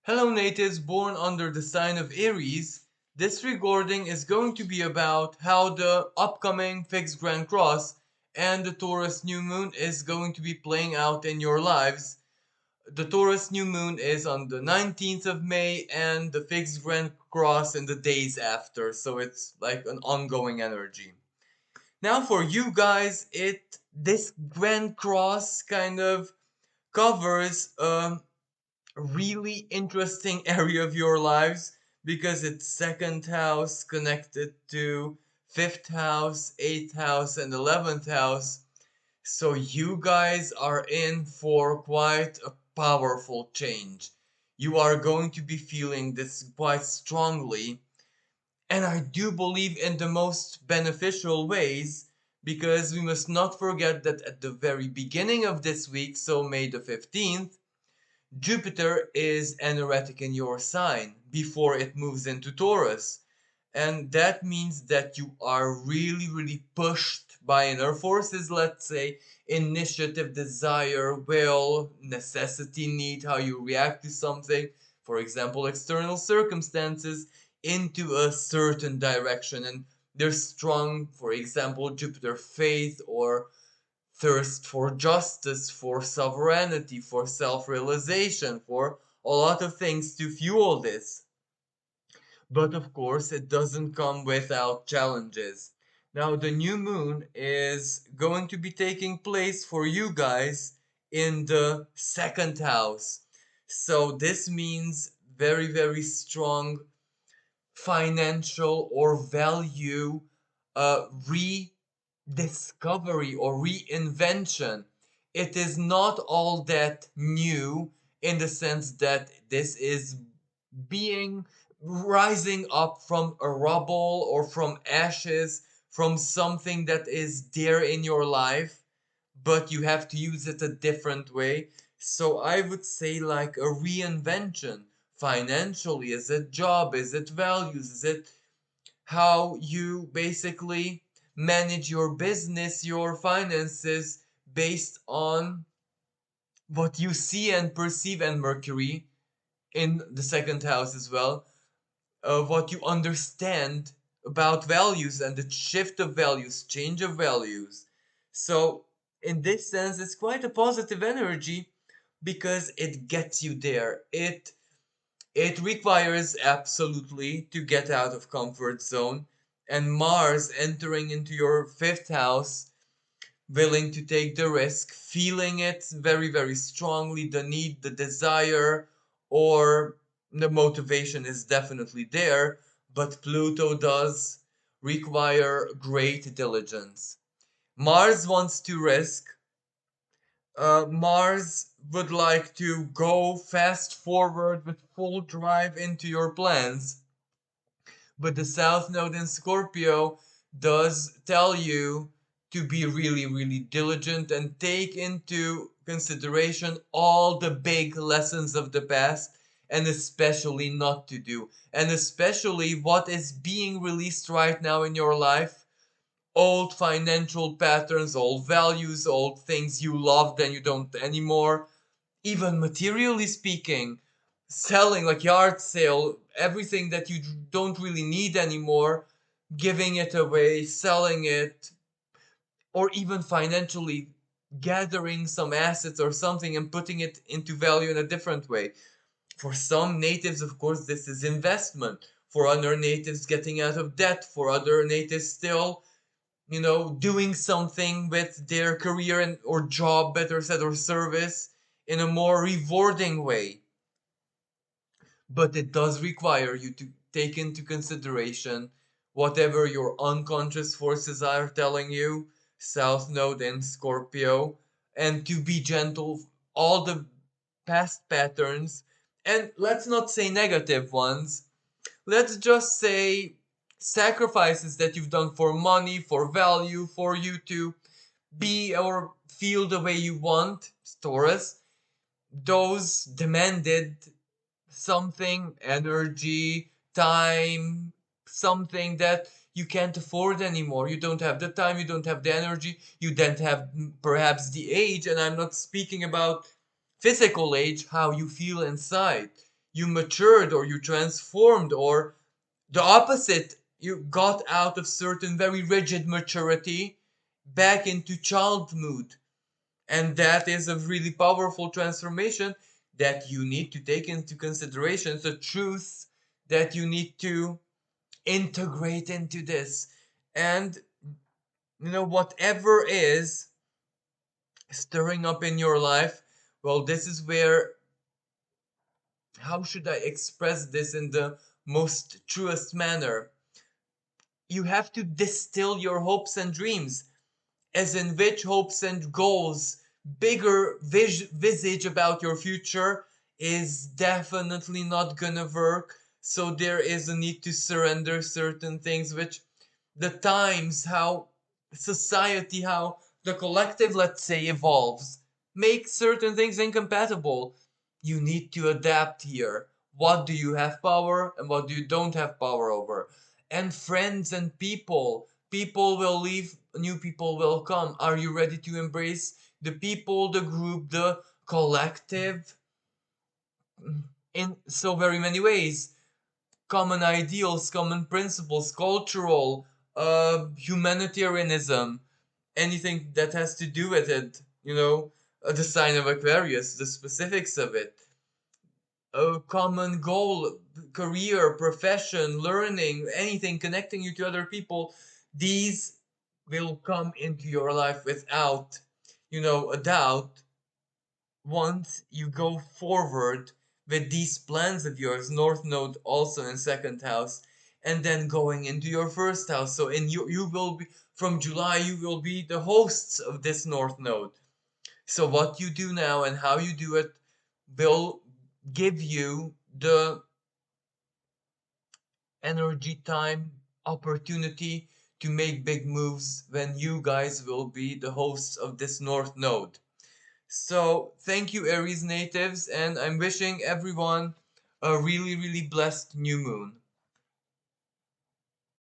Hello natives born under the sign of Aries. This recording is going to be about how the upcoming fixed grand cross and the Taurus new moon is going to be playing out in your lives. The Taurus new moon is on the 19th of May and the fixed grand cross in the days after, so it's like an ongoing energy. Now for you guys, this grand cross kind of covers really interesting area of your lives because it's second house connected to fifth house, eighth house, and 11th house. So you guys are in for quite a powerful change. You are going to be feeling this quite strongly. And I do believe in the most beneficial ways because we must not forget that at the very beginning of this week, so May the 15th, Jupiter is anaretic in your sign before it moves into Taurus. And that means that you are really pushed by inner forces, let's say initiative, desire, will, necessity, need, how you react to something, for example, external circumstances, into a certain direction. And there's strong, for example, Jupiter faith or thirst for justice, for sovereignty, for self realization, for a lot of things to fuel this. But of course, it doesn't come without challenges. Now, the new moon is going to be taking place for you guys in the second house. So, this means very strong financial or value rediscovery or reinvention. It is not all that new in the sense that this is being rising up from a rubble or from ashes, from something that is there in your life, but you have to use it a different way. So I would say like a reinvention financially. Is it job? Is it values? Is it how you basically manage your business, your finances based on what you see and perceive, and Mercury in the second house as well, what you understand about values and the shift of values, change of values. So, in this sense, it's quite a positive energy because it gets you there. It requires absolutely to get out of comfort zone, and Mars entering into your fifth house, willing to take the risk, feeling it very strongly, the need, the desire, or the motivation is definitely there, but Pluto does require great diligence. Mars wants to risk. Mars would like to go fast forward with full drive into your plans, but the South Node in Scorpio does tell you to be really diligent and take into consideration all the big lessons of the past, and especially not to do, and especially what is being released right now in your life. Old financial patterns, old values, old things you loved and you don't anymore, even materially speaking, selling like yard sale, everything that you don't really need anymore, giving it away, selling it, or even financially gathering some assets or something and putting it into value in a different way. For some natives, of course, this is investment. For other natives, getting out of debt. For other natives, still, doing something with their career and or job, better said, or service in a more rewarding way. But it does require you to take into consideration whatever your unconscious forces are telling you, South Node in Scorpio, and to be gentle, all the past patterns, and let's not say negative ones, let's just say sacrifices that you've done for money, for value, for you to be or feel the way you want, Taurus. Those demanded something, energy, time, something that you can't afford anymore. You don't have the time, you don't have the energy, you don't have perhaps the age, and I'm not speaking about physical age, how you feel inside. you matured or you transformed, or the opposite, you got out of certain very rigid maturity back into child mood. And that is a really powerful transformation that you need to take into consideration. It's a truth that you need to integrate into this. And whatever is stirring up in your life, well, this is where, how should I express this in the most truest manner? You have to distill your hopes and dreams, as in which hopes and goals, bigger visage about your future is definitely not gonna work. So there is a need to surrender certain things, which the times, how society, how the collective, let's say, evolves, make certain things incompatible. You need to adapt here. What do you have power and what do you don't have power over? And friends and people will leave, new people will come. Are you ready to embrace the people, the group, the collective? In so very many ways, common ideals, common principles, cultural, humanitarianism, anything that has to do with it, the sign of Aquarius, the specifics of it, a common goal, career, profession, learning, anything connecting you to other people, these will come into your life without, a doubt, once you go forward with these plans of yours, North Node also in second house, and then going into your first house. So in you will be, from July you will be the hosts of this North Node. So what you do now and how you do it will give you the energy, time, opportunity to make big moves when you guys will be the hosts of this North Node. So, thank you, Aries natives, and I'm wishing everyone a really, really blessed new moon.